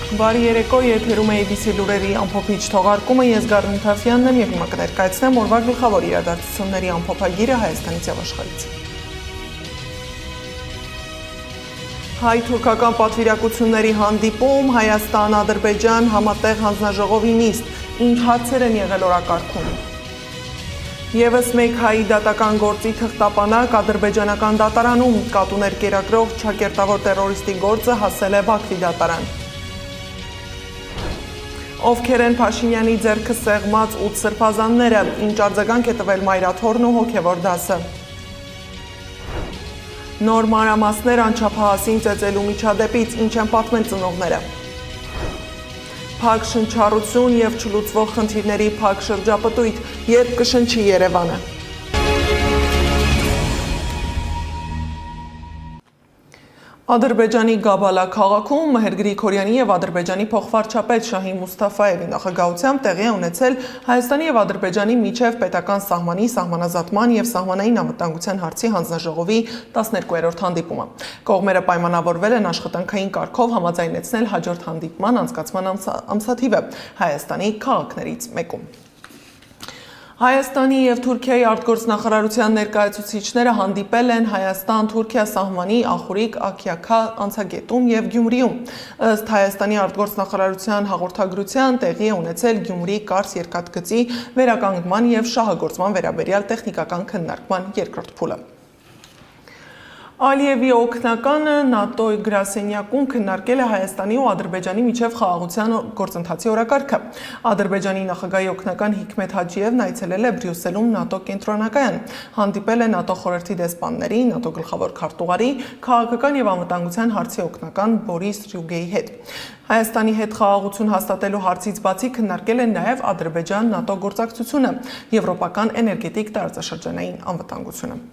Բարի երեկո, եթերում է ABC լուրերի ամփոփիչ թողարկումը, ես Գառնիկ Թաֆյանն եմ և հիմա կներկայացնեմ օրվա գլխավոր իրադարձությունների ամփոփագիրը Հայաստանից և աշխարհից։ Հայ-թուրքական պատվիրակությունների հանդիպում, Հայաստան-Ադրբեջան համատեղ հանձնաժողովի նիստ, ինչ հարցեր են եղել օրակարգում։ Եվս մեկ հայի դատական գործի թղթապանակ ադրբեջանական դատարանում, կատուներ կերակրող ճակերտավոր տերորիստի գործը հասել է Բաքվի դատարան։ Ովքեր են Փաշինյանի ձեռքը սեղմած 8 սրբազանները, ինչ արձագանք է տվել մայրաթորն ու հոգևոր դասը։ Նոր մանրամասներ անչափահասին ծեծելու միջադեպից, ինչ են պատմել ծնողները։ Փակ շնչառություն և չլուծվող խնդիրների փակ շրջապտույտ, երբ կշնչի Երևանը։ Ադրբեջանի Գաբալա քաղաքում Մհեր Գրիգորյանի և Ադրբեջանի փոխվարչապետ Շահին Մուսթաֆայևի նախագահությամբ տեղի է ունեցել Հայաստանի և Ադրբեջանի միջև պետական սահմանի, սահմանազատման և սահմանային անվտանգության հարցի հանձնաժողովի 12-րդ հանդիպումը։ Կողմերը պայմանավորվել են աշխատանքային կարգով համաձայնեցնել հաջորդ հանդիպման անցկացման ամսաթիվը Հայաստանի քաղաքներից մեկում։ Հայաստանի և Թուրքիայի արտգործնախարարության ներկայացուցիչները հանդիպել են Հայաստան-Թուրքիա սահմանի Ախուրիկ Աքյաքա անցագետում և Գյումրիում։ Ըստ Հայաստանի արտգործնախարարության հաղորդագրության տեղի է ունեցել Գյումրի-Կարս երկաթգծի վերականգնման և շահագործման վերաբերյալ տեխնիկական քննարկման երկրորդ փուլը։ Ալիևի օգնականը ՆԱՏՕ-ի գրասենյակում քննարկել է Հայաստանի ու Ադրբեջանի միջև խաղաղության գործընթացի օրակարգը։ Ադրբեջանի նախագահի օգնական Հիկմեթ Հաջիևն այցելել է Բրյուսելում ՆԱՏՕ կենտրոնակայան, հանդիպել է ՆԱՏՕ խորհրդի դեսպանների, ՆԱՏՕ գլխավոր քարտուղարի, քաղաքական և անվտանգության հարցի օգնական Բորիս Ռյուգեի հետ։ Հայաստանի հետ խաղաղություն հաստատելու հարցից բացի քննարկել են նաև Ադրբեջան-ՆԱՏՕ գործակցությունը, եվրոպական էներգետիկ տարածաշրջանային անվտանգությունը։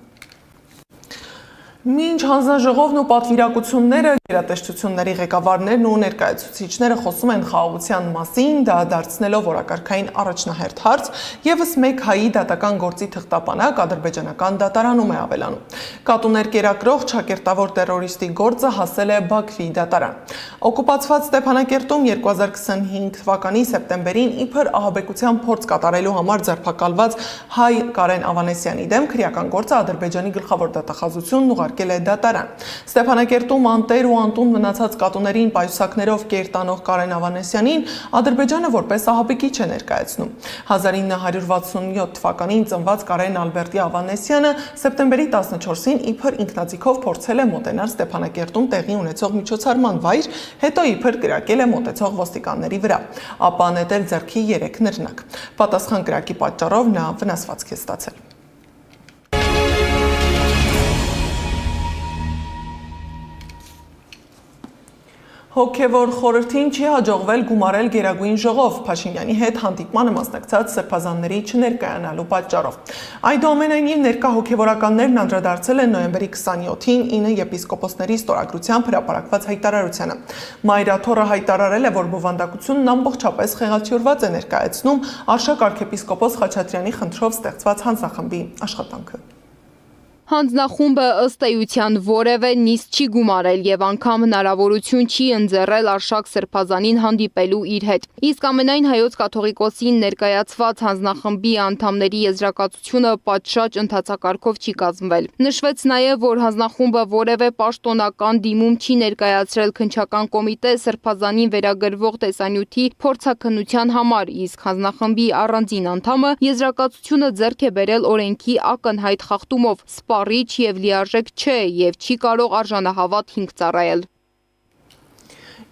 Մինչ հանձնաժողովն ու պատվիրակությունները, գերատեսչությունների ղեկավարներն ու ներկայացուցիչները խոսում են խաղաղության մասին, դա դարձնելով օրակարգային առաջնահերթ հարց, եւս մեկ հայի դատական գործի թղթապանակ ադրբեջանական դատարանում է ավելանում։ Կատուներ կերակրող ճակերտավոր տերորիստի գործը հասել է Բաքվի դատարան։ Օկուպացված Ստեփանակերտում 2025 թվականի սեպտեմբերին իբր ահաբեկության փորձ կատարելու համար ձերբակալված հայ Կարեն Ավանեսյանի դեմ քրեական գործը Ադրբեջանի գլխավոր դատախազությունն ուղարկել է դատարան։ Ստեփանակերտում անտեր ու անտուն մնացած կատուներին պայուսակներով կերտանող Կարեն Ավանեսյանին Ադրբեջանը որպես ահաբեկիչ է ներկայացնում։ 1967 թվականին ծնված Կարեն Ալբերտի Ավանեսյանը սեպտեմբերի 14-ին իբր ինքնաձիգով փորձել է մոտենալ Ստեփանակերտում տեղի ունեցող միջոցառման վայր, հետո իբր կրակել է մոտեցող ոստիկանների վրա, ապա նետել ձեռքի 3 նռնակ։ Պատասխան կրակի պատճառով նա վնասվածք է ստացել։ Հոգևոր խորհրդին չի հաջողվել գումարել Գերագույն ժողով Փաշինյանի հետ հանդիպմանը մասնակցած սրբազանների չներկայանալու պատճառով։ Այդուամենայնիվ ներկա հոգևորականներն անդրադարձել են նոյեմբերի 27-ին 9 եպիսկոպոսների ստորագրությամբ հրապարակված հայտարարությանը։ Մայրաթորը հայտարարել է, որ բովանդակությունն ամբողջապես խեղաթյուրված է ներկայացնում Արշակ arczepiskopos Խաչատրյանի խնդրով ստեղծված հանձնախմբի աշխատանքը։ Հանձնախումբը ըստ էության որևէ նիստ չի գումարել եւ անգամ հնարավորություն չի ընձեռել Արշակ սրբազանին հանդիպելու իր հետ։ Իսկ ամենայն հայոց կաթողիկոսին ներկայացված հանձնախմբի անդամների եզրակացությունը պատշաճ ընթացակարգով չի կազմվել։ Նշվեց նաեւ, որ հանձնախումբը որևէ պաշտոնական դիմում չի ներկայացրել քննչական կոմիտե սրբազանին վերագրվող տեսանյութի փորձաքննության համար, իսկ հանձնախմբի առանձին անդամը եզրակացությունը ձեռք է բերել օրենքի ակնհայտ խախտումով, սպառիչ եւ լիարժեք չէ եւ չի կարող արժանահավատ հիմք ծառայել։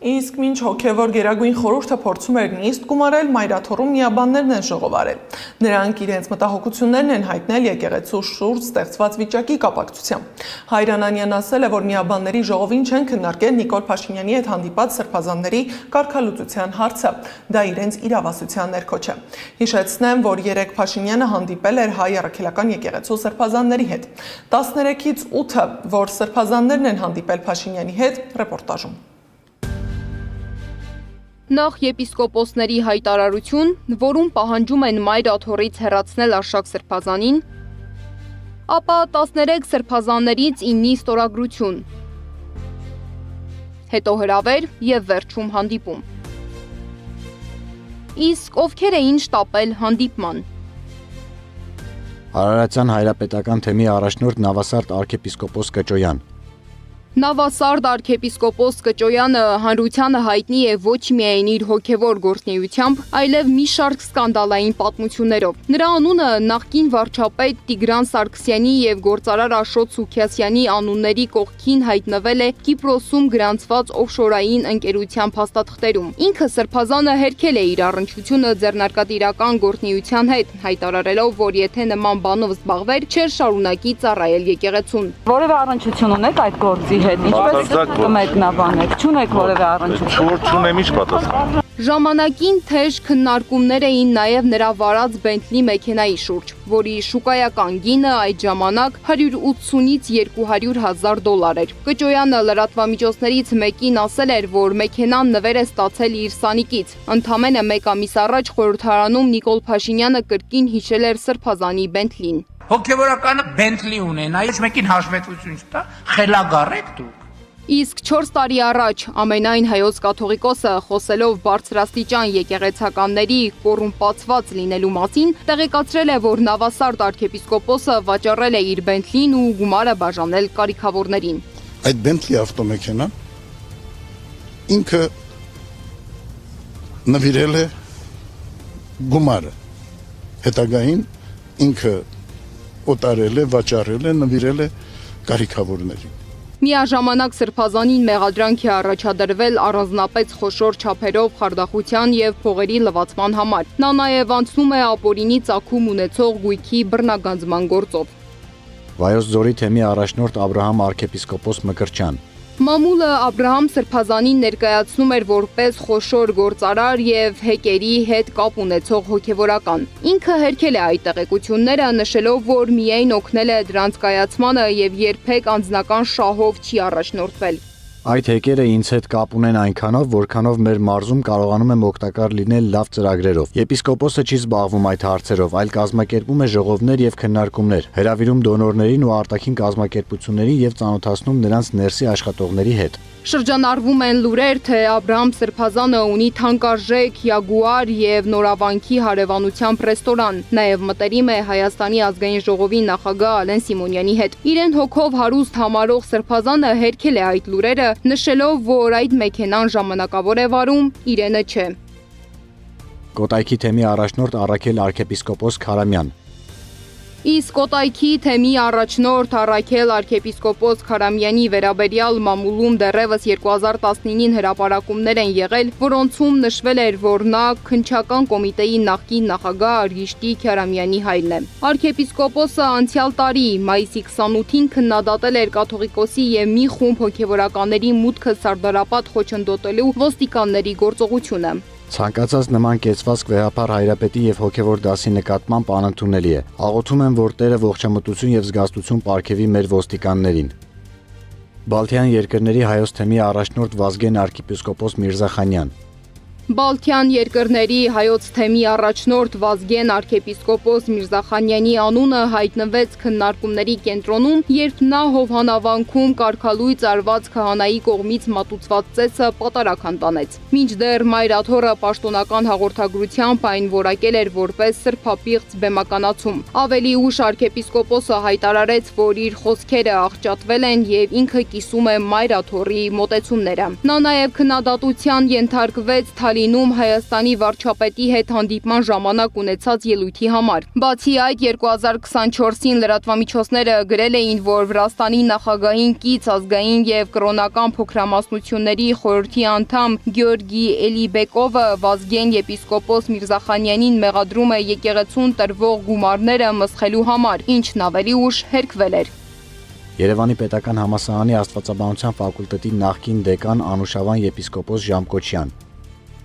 Իսկ մինչ հոգևոր Գերագույն խորհուրդը փորձում էր նիստ գումարել, մայրաթորում միաբաններն են ժողովարել։ Նրանք իրենց մտահոգություններն են հայտնել եկեղեցու շուրջ ստեղծված վիճակի կապակցությամբ։ Հայր Անանյանն ասել է, որ միաբանների ժողովին չեն քննարկել Նիկոլ Փաշինյանի հետ հանդիպած սրբազանների կարգալուծության հարցը։ Դա իրենց իրավասության ներքո չէ։ Հիշեցնեմ, որ երեկ Փաշինյանը հանդիպել էր հայ առաքելական եկեղեցու սրբազանների հետ։ 13-ից 8-ը, որ սրբազաններն են հանդիպել Փաշինյանի հետ, ռեպորտաժում։ Նախ եպիսկոպոսների հայտարարություն, որում պահանջում են մայրաթորից հեռացնել Արշակ սրբազանին, ապա 13 սրբազաններից 9-ի ստորագրություն, հետո հրավեր և վերջում հանդիպում։ Իսկ ովքեր էին շտապել հանդիպման։ Արարատյան հայրապետական թեմի առաջնորդ Նավասարդ arczepiskopos Կճոյան։ Նավասարդ arczepiskopos Կճոյանը հանրությանը հայտնի է ոչ միայն իր հոգևոր գործունեությամբ, այլև մի շարք սկանդալային պատմություններով։ Նրա անունը նախկին վարչապետ Տիգրան Սարգսյանի եւ գործարար Աշոտ Սուքիասյանի անունների կողքին հայտնվել է Կիպրոսում գրանցված օֆշորային ընկերության փաստաթղթերում։ Ինքը Սրբազանը հերքել է իր առնչությունը ձեռնարկատիրական գործունեության հետ, հայտարարելով, որ եթե նման բանով զբաղվեր, չէր շարունակի ծառայել եկեղեցուն։ Որևէ առնչություն ունեք այդ գործի հետ, ինչպես կմեկնաբանեք, չունեք որևէ առնչություն։ Չունեմ ինչ պատասխան։ Ժամանակին թեժ քննարկումներ էին նաև նրա վարած Bentley մեքենայի շուրջ, որի շուկայական գինը այդ ժամանակ 180-ից 200,000 դոլար էր։ Կճոյանը լրատվամիջոցներից մեկին ասել էր, որ մեքենան նվեր է ստացել իր սանիկից։ Ընդամենը մեկ ամիս առաջ խորհրդարանում Նիկոլ Փաշինյանը կրկին հիշել էր Սրբազանի Bentley-ն։ Հոգևորականը Bentley ունենա, ոչ մեկին հաշվետվություն չտա, խելագար եք դուք։ Իսկ 4 տարի առաջ ամենայն հայոց կաթողիկոսը խոսելով բարձրաստիճան եկեղեցականների կոռումպացված լինելու մասին, տեղեկացրել է, որ Նավասարդ arczepiskopos-ը վաճառել է իր Bentley-ն ու գումարը բաժանել կարիքավորներին։ Այդ Bentley ավտոմեքենան ինքը նվիրել է գումարը, հետագային ինքը օտարել է, վաճառել է, նվիրել է կարիքավորներին։ Միաժամանակ Սրբազանին մեղադրանք է առաջադրվել առանձնապես խոշոր չափերով խարդախության եւ փողերի լվացման համար։ Նա նաեւ անցնում է ապօրինի ծագում ունեցող գույքի բռնագանձման գործով։ Վայոց ձորի թեմի առաջնորդ Աբրահամ arczepiskopos Մկրտչյան։ Մամուլը Աբրահամ Սրբազանին ներկայացնում էր որպես խոշոր գործարար եւ հեկերի հետ կապ ունեցող հոգեվորական։ Ինքը հերքել է այդ տեղեկությունները, նշելով, որ միայն օգնել է դրանց կայացմանը եւ երբեք անձնական շահով չի առաջնորդվել։ Այդ հեկերը ինձ հետ կապ ունեն այնքանով, որքանով մեր մարզում կարողանում եմ օգտակար լինել լավ ծրագրերով։ Եպիսկոպոսը չի զբաղվում այդ հարցերով, այլ կազմակերպում է ժողովներ եւ քննարկումներ, հրավիրում դոնորներին ու արտաքին կազմակերպություններին եւ ծանոթացնում նրանց ներսի աշխատողների հետ։ Շրջանառվում են լուրեր, թե Աբրահամ Սրբազանը ունի թանկարժեք Յագուար եւ Նորավանքի հարևանությամբ ռեստորան։ Նաեւ մտերիմ է Հայաստանի ազգային ժողովի նախագահ Ալեն Սիմոնյանի հետ։ Իրեն հոգով հարուստ համարող Սրբազանը հերքել է այդ լուրերը, նշելով, որ այդ մեքենան ժամանակավոր է վարում, իրենը չէ։ Կոտայքի թեմի առաջնորդ Առաքել arczepiskopos Քարամյան։ Իսկ Կոտայքի թեմի առաջնորդ Առաքել arczepiskopos Քարամյանի վերաբերյալ մամուլում դեռևս 2019-ին հրապարակումներ են եղել, որոնցում նշվել էր, որ նա քննչական կոմիտեի նախկին նախագահ Արգիշտի Քարամյանի հայրն է։ Arczepiskopos-ը անցյալ տարի մայիսի 28-ին քննադատել էր կաթողիկոսի եւ մի խումբ հոգեվորականների մուտքը Սարդարապատ խոչընդոտելու ոստիկանների գործողությունը։ Ցանկացած նման կեցվածք վեհապար հայրապետի եւ հոգեվոր դասի նկատմամբ անընդունելի է։ Աղոթում եմ, որ Տերը ողջամտություն եւ զգաստություն պարգևի մեր ոստիկաններին։ Բալթյան երկրների հայոց թեմի առաջնորդ Վազգեն arczepiskopos Միրզախանյան։ Բալթյան երկրների հայոց թեմի առաջնորդ Վազգեն arczepiskopos Միրզախանյանի անունը հայտնվեց քննարկումների կենտրոնում, երբ նա Հովհանավանքում կարգալույծ արված քահանայի կողմից մատուցված ծեսը պատարագ տանեց։ Մինչդեռ Մայր Աթոռը պաշտոնական հաղորդագրությամբ այն որակել էր որպես սրբապիղծ բեմականացում։ Ավելի ուշ arczepiskopos-ը հայտարարեց, որ իր խոսքերը աղճատվել են եւ ինքը կիսում է Մայր Աթոռի մոտեցումները։ Նա նաեւ քննադատության ենթարկվեց Լինում Հայաստանի վարչապետի հետ հանդիպման ժամանակ ունեցած ելույթի համար։ Բացի այդ 2024-ին լրատվամիջոցները գրել էին, որ Վրաստանի նախագահին կից ազգային եւ կրոնական փոքրամասնությունների խորհրդի անդամ Գյորգի Էլիբեկովը Վազգեն եպիսկոպոս Միրզախանյանին մեղադրում է եկեղեցուն տրվող գումարները մսխելու համար, ինչն ավելի ուշ հերքվել էր։ Երևանի պետական համալսարանի աստվածաբանության ֆակուլտետի նախկին դեկան Անուշավան եպիսկոպոս Ժամկոչյան։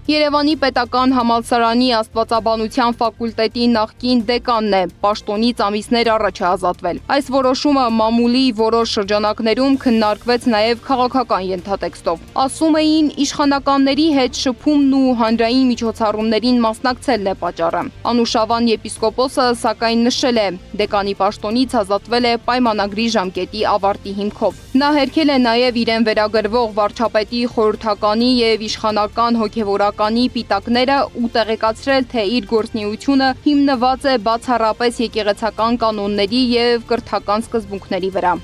Երևանի պետական համալսարանի աստվածաբանության ֆակուլտետի նախկին դեկանն է, պաշտոնից ամիսներ առաջ է ազատվել։ Այս որոշումը մամուլի որոշ շրջանակներում քննարկվեց նաև քաղաքական ենթատեքստով։ Ասում էին իշխանականների հետ շփումն ու հանրային միջոցառումներին մասնակցելն է պատճառը։ Անուշավան եպիսկոպոսը սակայն նշել է, դեկանի պաշտոնից ազատվել է պայմանագրի ժամկետի ավարտի հիմքով։ Նա հերքել է նաև իրեն վերագրվող վարչապետի խորհրդականի եւ իշխանական հոգեվորական թվականի պիտակները ու տեղեկացրել, թե իր գործունեությունը հիմնված է բացառապես եկեղեցական կանոնների եւ կրթական սկզբունքների վրա։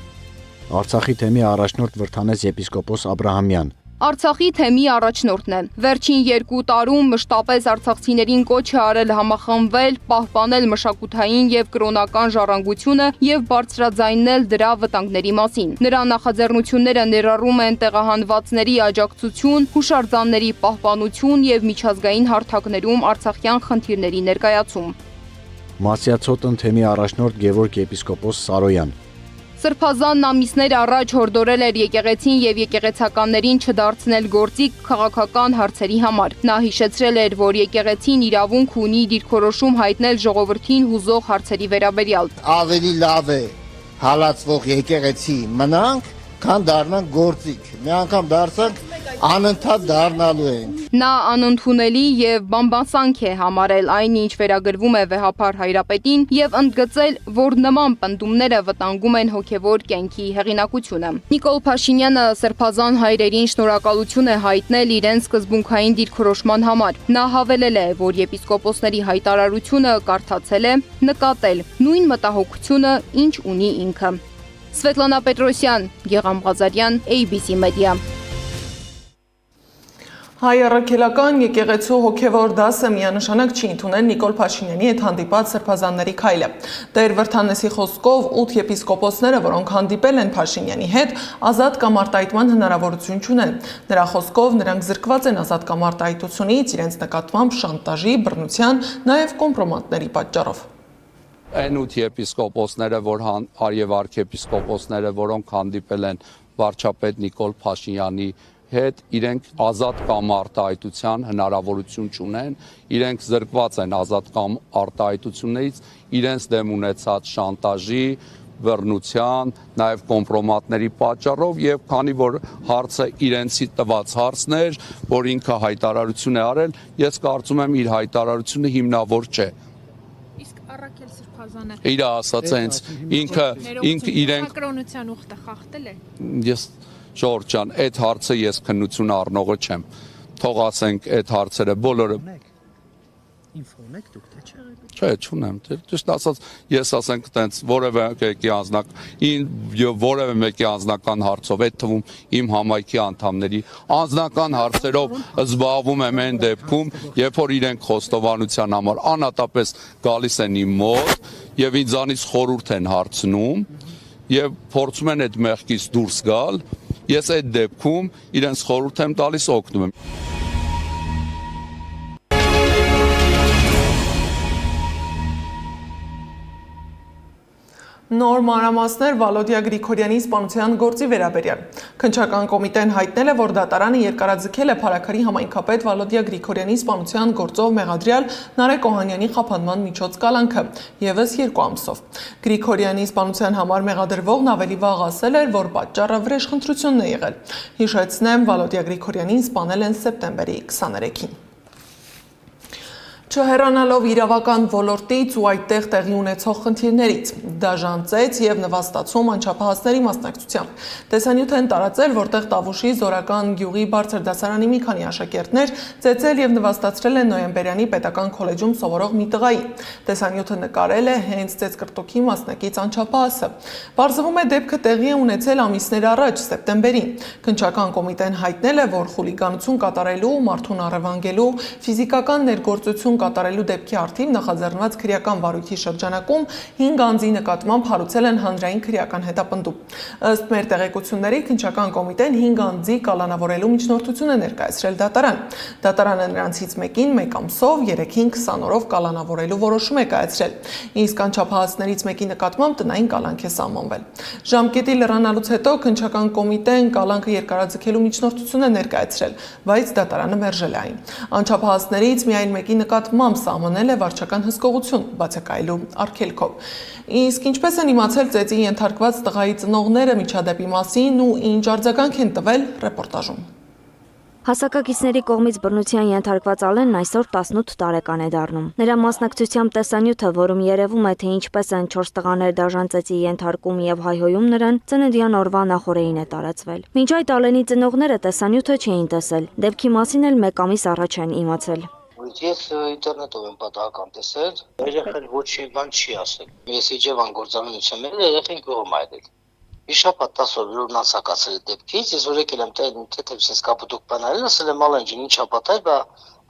Արցախի թեմի առաջնորդ Վրթանես եպիսկոպոս Աբրահամյան Արցախի թեմի առաջնորդն է։ Վերջին 2 տարում մշտապես արցախցիներին կոչ է արել համախմբվել, պահպանել մշակութային եւ կրոնական ժառանգությունը եւ բարձրաձայնել դրա վտանգների մասին։ Նրա նախաձեռնությունները ներառում են տեղահանվածների աջակցություն, հուշարձանների պահպանություն եւ միջազգային հարթակներում արցախյան խնդիրների ներկայացում։ Մասյացոտն թեմի առաջնորդ Գևորգ եպիսկոպոս Սարոյան Սրբազանն ամիսներ առաջ հորդորել էր եկեղեցին եւ եկեղեցականներին չդարձնել գործիք քաղաքական հարցերի համար։ Նա հիշեցրել էր, որ եկեղեցին իրավունք ունի դիրքորոշում հայտնել ժողովրդին հուզող հարցերի վերաբերյալ։ Ավելի լավ է հալածվող եկեղեցի մնանք, քան դառնանք գործիք։ Մի անգամ դարձանք անընդհատ դառնալու ենք։ Նա անընդունելի եւ բամբասանք է համարել այն, ինչ վերագրվում է վեհափար Հայրապետին եւ ընդգծել, որ նման պնդումները վտանգում են հոգեվոր կյանքի հեղինակությունը։ Նիկոլ Փաշինյանը սրբազան հայրերին շնորհակալություն է հայտնել իրենց սկզբունքային դիրքորոշման համար։ Նա հավելել է, որ եպիսկոպոսների հայտարարությունը կարդացել է, նկատել նույն մտահոգությունը, ինչ ունի ինքը։ Սվետլանա Պետրոսյան, Գեգամ Ղազարյան, ABC Media։ Հայ առաքելական եկեղեցու հոգևոր դասը միանշանակ չի ընդունել Նիկոլ Փաշինյանի հետ հանդիպած սրբազանների քայլը։ Տեր Վրթանեսի խոսքով 8 եպիսկոպոսները, որոնք հանդիպել են Փաշինյանի հետ, ազատ կամ արտահայտման հնարավորություն չունեն։ Նրա խոսքով նրանք զրկված են ազատ կամ արտահայտությունից իրենց նկատմամբ շանտաժի, բռնության, նաև կոմպրոմատների պատճառով։ Այն 8 եպիսկոպոսները, եւ արքեպիսկոպոսները, որոնք հանդիպել են վարչապետ Նիկոլ Փաշինյանի հետ, իրենք ազատ կամ արտահայտության հնարավորություն չունեն, իրենք զրկված են ազատ կամ արտահայտություններից, իրենց դեմ ունեցած շանտաժի, բռնության, նաև կոմպրոմատների պատճառով եւ քանի որ հարցը իրենցի տված հարցն էր, որ ինքը հայտարարություն է արել, ես կարծում եմ իր հայտարարությունը հիմնավոր չէ։ Առաքել Սրբազանը իր ասած հենց ինքը իրենք կրոնության ուխտը խախտել է։ Ես Ժորժ ջան, այդ հարցը ես քննություն առնողը չեմ։ Թող ասենք այդ հարցերը բոլորը ինֆո ունեք դուք թե չէ։ Չէ, չունեմ։ Ճիշտ ասած, ես ասենք տենց որևէ մեկի անձնական հարցով, այդ թվում իմ համայնքի անդամների անձնական հարցերով զբաղվում եմ այն դեպքում, երբ որ իրենք խոստովանության համար անհատապես գալիս են իմ մոտ եւ ինձանից խորհուրդ են հարցնում եւ փորձում են այդ մեղքից դուրս գալ, ես այդ դեպքում իրենց խորհուրդ եմ տալիս, օգնում եմ։ Նոր մանրամասներ Վալոդիա Գրիգորյանի սպանության գործի վերաբերյալ։ Քննչական կոմիտեն հայտնել է, որ դատարանը երկարաձգել է Փարաքարի համայնքապետ Վալոդիա Գրիգորյանի սպանության գործով մեղադրյալ Նարեկ Օհանյանի խափանման միջոց կալանքը, ևս 2 ամսով։ Գրիգորյանի սպանության համար մեղադրվողն ավելի վաղ ասել էր, որ պատճառը վրեժխնդրությունն է եղել։ Հիշեցնեմ, Վալոդիա Գրիգորյանին սպանել են սեպտեմբերի 23-ին։ Չհեռանալով իրավական ոլորտից ու այդտեղ տեղի ունեցող խնդիրներից, դաժանցեց եւ նվաստացում անչափահասների մասնակցությամբ։ Տեսանյութ են տարածել, որտեղ Տավուշի Զորական գյուղի բարձր դասարանի մի քանի աշակերտներ ծեծել եւ նվաստացրել են Նոյեմբերյանի պետական քոլեջում սովորող մի տղայի։ Տեսանյութը նկարել է հենց ծեծկրտոքի մասնակից անչափահասը։ Պարզվում է դեպքը տեղի է ունեցել ամիսներ առաջ, սեպտեմբերին։ Քննչական կոմիտեն հայտնել է, որ խուլիգանություն կատարելու, մարդուն առևանգելու, ֆիզիկական ներգործություն կատարելու դեպքի առթիվ նախաձեռնված քրեական վարույթի շրջանակում 5 անձի նկատմամբ հարուցել են հանրային քրեական հետապնդում։ Ըստ մեր տեղեկությունների, քննչական կոմիտեն 5 անձի կալանավորելու միջնորդություն է ներկայացրել դատարան։ Դատարանը նրանցից մեկին 1 ամսով, 3-ին 20 օրով կալանավորելու որոշում է կայացրել։ Իսկ անչափահասներից մեկի նկատմամբ տնային կալանք է սահմանվել։ Ժամկետի լրանալուց հետո քննչական կոմիտեն կալանքը երկարաձգելու միջնորդություն է ներկայացրել, բայց դատարանը մերժել է այն։ Անչափահասներից միայն մեկի նկատմամբ սահմանել է վարչական հսկողություն բացակայելու արգելքով։ Իսկ ինչպես են իմացել ծեծի ենթարկված տղայի ծնողները միջադեպի մասին ու ինչ արձագանք են տվել ռեպորտաժում։ Հասակակիցների կողմից բռնության ենթարկված Ալենն այսօր 18 տարեկան է դառնում։ Նրա մասնակցությամբ տեսանյութը, որում երևում է, թե ինչպես են 4 տղաներ դաժան ծեծի ենթարկում եւ հայհոյում նրան, ծննդյան օրվա նախօրեին է տարածվել։ Մինչ այդ Ալենի ծնողները տեսանյութը չէին տեսել, դեպքի մասին էլ 1 ամիս առաջ են իմացել։ Ես ինտերնետով եմ պատահական տեսել, երեխան ոչ մի բան չի ասել։ Ես իջևան գործառույթը մեր երեխին կողմ այդել։ Իշապա 10 օր որ նացակացել դեպքից, ես որ եկել եմ թե կապուտուկ բանալին, ասել եմ ալենջին ինչա պատահել,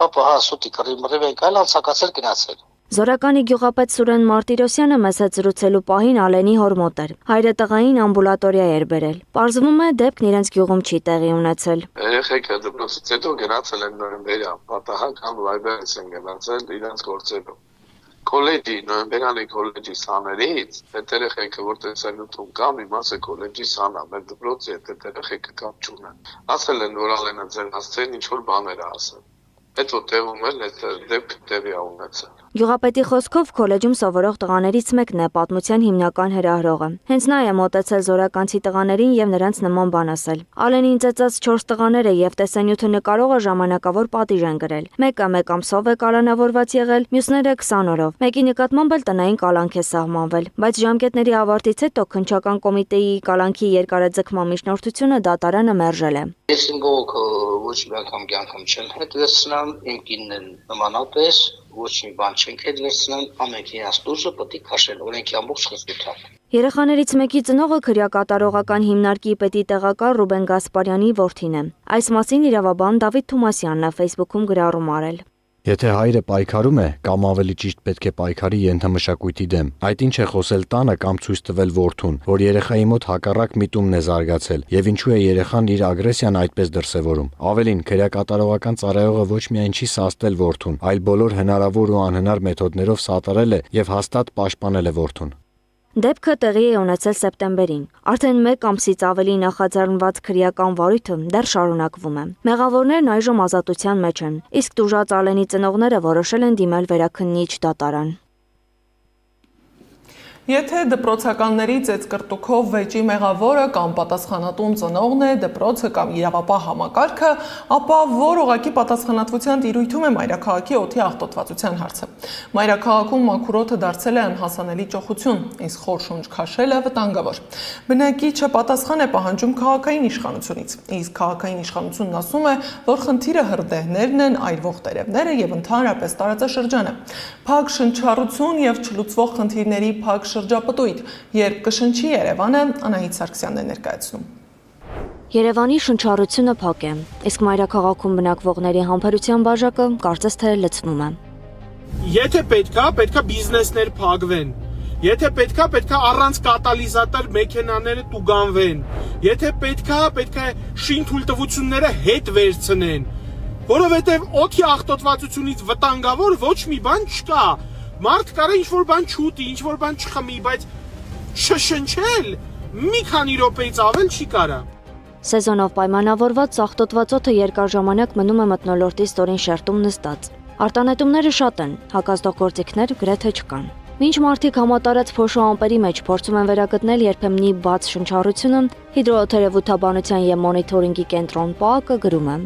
բա հա սուտի կռի մռիվ այլ անցակացել գնացել։ Զորականի գյուղապետ Սուրեն Մարտիրոսյանը մեզ հետ զրուցելու պահին Ալենի հոր մոտ էր։ Հայրը տղային ամբուլատորիա էր բերել։ Պարզվում է, դեպքն իրենց գյուղում չի տեղի ունեցել։ Երեխեքը դպրոցից հետո գնացել են նոյեմբերյան, պատահական վայրից են գնացել իրենց գործերով։ Կոլեջի, նոյեմբերյանի կոլեջի սաներից, այդ երեխեքը որ տեսանյութում կան, իմացը կոլեջի սանա, մեր դպրոցի հետ երեխեքը կապ չունեն։ Ասել են, որ Ալենը ձեր հասցեն ինչ-որ բաներ ասել։ Հետո տեղում էլ այդ դեպքը տեղի ունեցել։ Գյուղապետի խոսքով քոլեջում սովորող տղաներից մեկն է պատմության հիմնական հրահրողը։ Հենց նա է մոտեցել զորականցի տղաներին եւ նրանց նման բան ասել։ Ալենին ծեծած 4 տղաները եւ տեսանյութը նկարողը ժամանակավոր պատիժ են գրել։ Մեկը 1 ամսով է կալանավորված եղել, մյուսները 20 օրով։ Մեկի նկատմամբ էլ տնային կալանք է սահմանվել, բայց ժամկետների ավարտից հետո քննչական կոմիտեի կալանքի երկարաձգման միջնորդությունը դատարանը մերժել է։ Ես իմ բողոքը ոչ մի անգամ կյանքում չեմ հետվեցնամ, իմ կինն նմանապես ոչ մի բան չենք հետվեցնամ, ամենքի իրաց դուրսը պետք է քաշել օրենքի ամբողջ խստությամբ։ Երեխաներից մեկի ծնողը քրեակատարողական հիմնարկի պետի տեղակալ Ռուբեն Գասպարյանի որդին է։ Այս մասին իրավաբան Դավիթ Թումասյանն է Facebook-ում գրառում արել։ Եթե հայրը պայքարում է, կամ ավելի ճիշտ պետք է պայքարի ենթամշակույթի դեմ, այդ ինչ է խոսել տանը կամ ցույց տվել որդուն, որ երեխայի մոտ հակառակ միտումն է զարգացել, եւ ինչու է երեխան իր ագրեսիան այդպես դրսևորում։ Ավելին, քրեակատարողական ծառայողը ոչ միայն չի սաստել որդուն, այլ բոլոր հնարավոր ու անհնար մեթոդներով սատարել է եւ հաստատ պաշտպանել է որդուն։ Դեպքը տեղի է ունեցել սեպտեմբերին։ Արդեն 1 ամսից ավելի նախաձեռնված քրեական վարույթը դեռ շարունակվում է։ Մեղավորներն այժմ ազատության մեջ են, իսկ տուժած Ալենի ծնողները որոշել են դիմել վերաքննիչ դատարան։ Եթե դպրոցականների ծեծկրտուքով վեճի մեղավորը կամ պատասխանատուն ծնողն է, դպրոցը կամ իրավապահ համակարգը, ապա որ ուղղակի պատասխանատվության տիրույթում է մայրաքաղաքի օդի աղտոտվածության հարցը։ Մայրաքաղաքում մաքուր օդը դարձել է անհասանելի ճոխություն, իսկ խոր շունչ քաշելը վտանգավոր։ Բնակիչը պատասխան է պահանջում քաղաքային իշխանությունից, իսկ քաղաքային իշխանությունն ասում է, որ խնդիրը հրդեհներն են, այրվող տերևները եւ ընդհանրապես տարածաշրջանը։ Փակ շնչառություն եւ չլուծվող խնդիրների փակ շրջապտույտ, երբ կշնչի Երևանը, Անահիտ Սարգսյանն է ներկայացնում։ Երևանի շնչառությունը փակ է, իսկ մայրաքաղաքում բնակվողների համբերության բաժակը կարծես թե լցվում է։ Եթե պետքա բիզնեսներ փակվեն։ Եթե պետքա առանց կատալիզատոր մեքենաները տուգանվեն։ Եթե պետքա շինթույլտվությունները հետ վերցնեն։ Որովհետև օդի աղտոտվածությունից վտանգավոր ոչ մի բան չկա։ Մարդ կարա ինչ-որ բան չուտի, ինչ-որ բան չխմի, բայց շշնչել մի քանի րոպեից ավել չի կարա։ Սեզոնով պայմանավորված աղտոտված օդը երկար ժամանակ մնում է մթնոլորտի ստորին շերտում նստած։ Արտանետումները շատ են, հակազդող գործիքներ գրեթե չկան։ Մինչ մարդիկ համատարած փոշու ամպերի մեջ փորձում են վերագտնել երբեմնի բաց շնչառությունը, հիդրոթերապևտաբանության եւ մոնիթորինգի կենտրոն ՊԱԱԿ-ը գրում է.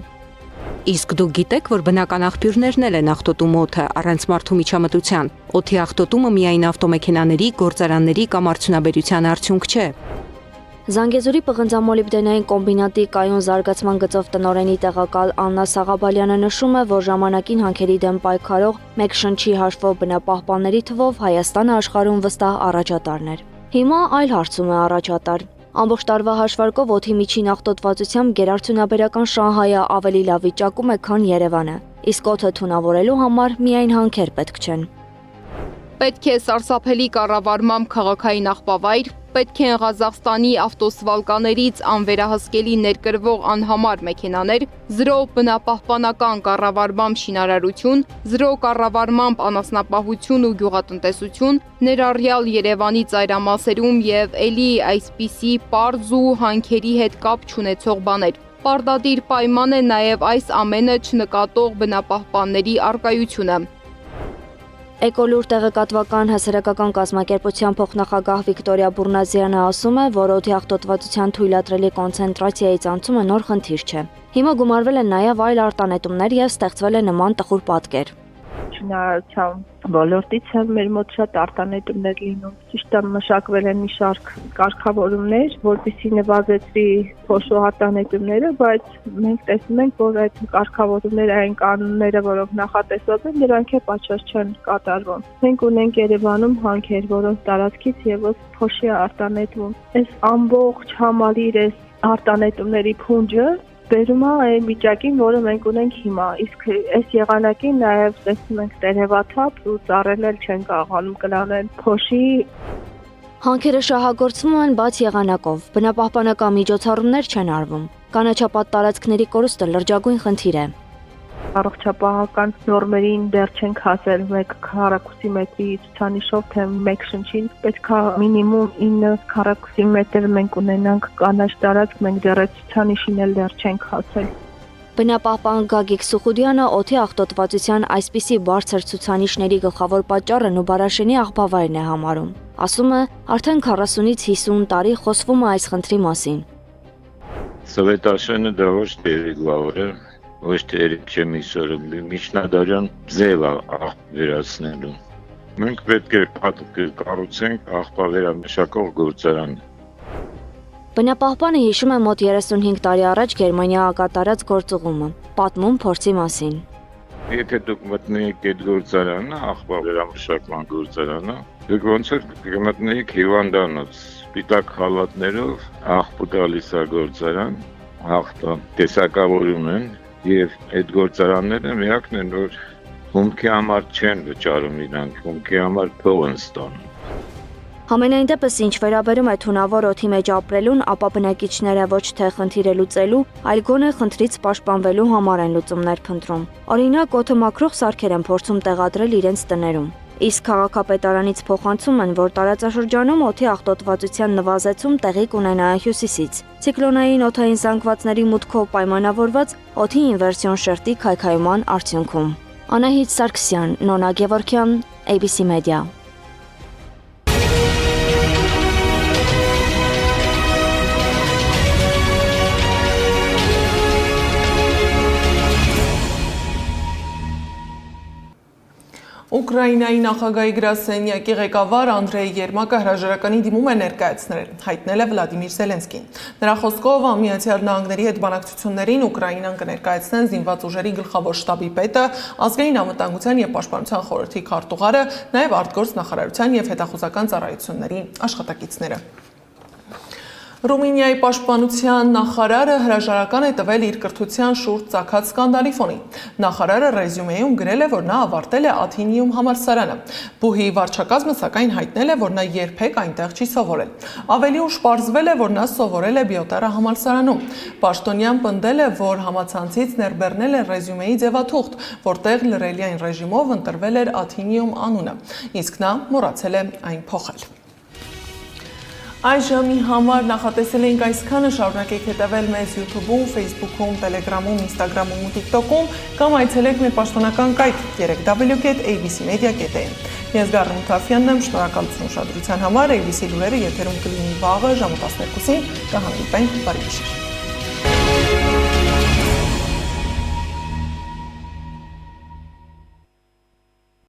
Իսկ դուք գիտեք, որ բնական աղբյուրներն են աղտոտում օդը առանց մարդու միջամտության։ Օդի աղտոտումը միայն ավտոմեքենաների, գործարանների կամ արդյունաբերության արդյունք չէ։ Զանգեզուրի պղնձամոլիբդենային կոմբինատի կայուն զարգացման գծով տնօրենի տեղակալ Աննա Սաղաբալյանը նշում է, որ ժամանակին հանքերի դեմ պայքարող մեկ շնչի հաշվով բնապահպանների թվով Հայաստանը աշխարհում վստահ առաջատարն էր։ Հիմա այլ հարցում է առաջատար։ Ամբողջ տարվա հաշվարկով օդի միջին աղտոտվածությամբ գերարդյունաբերական Շանհայը ավելի լավ վիճակում է, քան Երևանը, իսկ օդը թունավորելու համար միայն հանքեր պետք չեն։ Պետք է սարսափելի կառավարմամբ քաղաքային աղբավայր, պետք են Ղազախստանի ավտոսվալկաներից անվերահսկելի ներկրվող անհամար մեքենաներ, 0 բնապահպանական կառավարմամբ շինարարություն, 0 կառավարմամբ անասնապահություն ու գյուղատնտեսություն, ներառյալ Երևանի ծայրամասերում եւ էլի այսպիսի պարզ ու հանքերի հետ կապ չունեցող բաներ։ Պարտադիր պայման է նաեւ այս ամենը չնկատող բնապահպանների առկայությունը։ Էկոլուր տեղեկատվական հասարակական կազմակերպության փոխնախագահ Վիկտորիա Բուրնազյանը ասում է, որ օդի աղտոտվածության թույլատրելի կոնցենտրացիայի ցանցումը նոր խնդիր չէ։ Հիմա գումարվել են նաև այլ արտանետումներ եւ ստեղծվել է նման տխուր պատկեր։ Շինարարության ոլորտից էլ մեր մոտ շատ արտանետումներ լինում։ Ճիշտ է, մշակվել են մի շարք կարգավորումներ, որպեսզի նվազեցվի փոշու արտանետումները, բայց մենք տեսնում ենք, որ այդ կարգավորումները, այն կանոնները, որոնք նախատեսված են, դրանք է պատշաճ չեն կատարվում։ Մենք ունենք Երևանում հանքեր, որոնց տարածքից եւս փոշի է արտանետվում։ Այս ամբողջ համալիր այս արտանետումների փունջը բերում է այն վիճակին, որը մենք ունենք հիմա, իսկ այս եղանակին նաև տեսնում ենք տերևաթափ ու ծառերն էլ չեն կարողանում կլանել փոշի։ Հանքերը շահագործվում են բաց եղանակով, բնապահպանական միջոցառումներ չեն արվում։ Կանաչապատ տարածքների կորուստը լրջագույն խնդիր է։ Առողջապահական նորմերին դեռ չենք հասել 1 քառակուսի մետրի ցուցանիշով, թե 1 շնչին պետք է մինիմում 9 քառակուսի մետր մենք ունենանք կանաչ տարածք, մենք դեռ այդ ցուցանիշին էլ դեռ չենք հասել։ Բնապահպան Գագիկ Սուխուդյանը օդի աղտոտվածության այսպիսի բարձր ցուցանիշների գլխավոր պատճառն ու Բարաշենի աղբավայրն է համարում։ Ասում է, արդեն 40-ից 50 տարի խոսվում է այս խնդրի մասին։ Սովետաշենը դա ոչ թե ռեգուլար է, ոչ թե չեմիսորը, միջնադարյան ձև է վերացնելու։ Մենք պետք է կառուցենք աղբավերամշակող գործարան։ Բնապահպանը հիշում է մոտ 35 տարի առաջ Գերմանիա կատարած գործուղումը, պատմում փորձի մասին։ Եթե դուք մտնեք այդ գործարանը, աղբավերամշակման գործարանը, դուք ոնց է կմտնեք հիվանդանոց, սպիտակ խալաթներով աղբը գալիս է գործարան, աղբը տեսակավորում են եւ այդ գործարանները միակն են, որ հումքի համար չեն վճարում իրանք, հումքի համար փող են ստանում։ Համենայն դեպս ինչ վերաբերում է թունավոր օդի մեջ ապրելուն, ապա բնակիչները ոչ թե խնդիրը լուծելու, այլ գոնե խնդրից պաշտպանվելու համար են լուծումներ փնտրում։ Օրինակ, օդը մաքրող սարքեր են փորձում տեղադրել իրենց տներում։ Իսկ քաղաքապետարանից փոխանցում են, որ տարածաշրջանում օդի աղտոտվածության նվազեցում տեղի կունենա հյուսիսից։ Ցիկլոնային օդային զանգվածների մուտքով պայմանավորված օդի ինվերսիոն շերտի քայքայման արդյունքում։ Անահիտ Սարգսյան, Նոնա Գևորգյան, ABC Media։ Ուկրաինայի նախագահի գրասենյակի ղեկավար Անդրեյ Երմակը հրաժարականի դիմում է ներկայացնել, հայտնել է Վլադիմիր Զելենսկին։ Նրա խոսքով Միացյալ Նահանգների հետ բանակցություններին Ուկրաինան կներկայացնեն զինված ուժերի գլխավոր շտաբի պետը, ազգային անվտանգության եւ պաշտպանության խորհրդի քարտուղարը, նաեւ արտգործ նախարարության եւ հետախուզական ծառայությունների աշխատակիցները։ Ռումինիայի պաշտպանության նախարարը հրաժարական է տվել իր կրթության շուրջ ծագած սկանդալի ֆոնին։ Նախարարը ռեզյումեում գրել է, որ նա ավարտել է Աթինիում համալսարանը։ Բուհի վարչակազմը սակայն հայտնել է, որ նա երբեք այնտեղ չի սովորել։ Ավելի ուշ պարզվել է, որ նա սովորել է Բիոտարա համալսարանում։ Պաշտոնյան պնդել է, որ համացանցից ներբեռնել է ռեզյումեի ձևաթուղթ, որտեղ լրելիային ռեժիմով ընտրվել էր Աթինիում անունը, իսկ նա մոռացել է այն փոխել։ Այժմի համար նախատեսել էինք այսքանը, շարունակեք հետևել մեզ YouTube-ում, Facebook-ում, Telegram-ում, Instagram-ում ու TikTok-ում կամ այցելեք մեր պաշտոնական կայք 3w.abcmedia.am։ Ես Գառնիկ Թաֆյանն եմ, շնորհակալություն ուշադրության համար, ABC լուրերը եթերում կլինի վաղը ժամը 12-ին, կհանդիպենք, բարի գիշեր։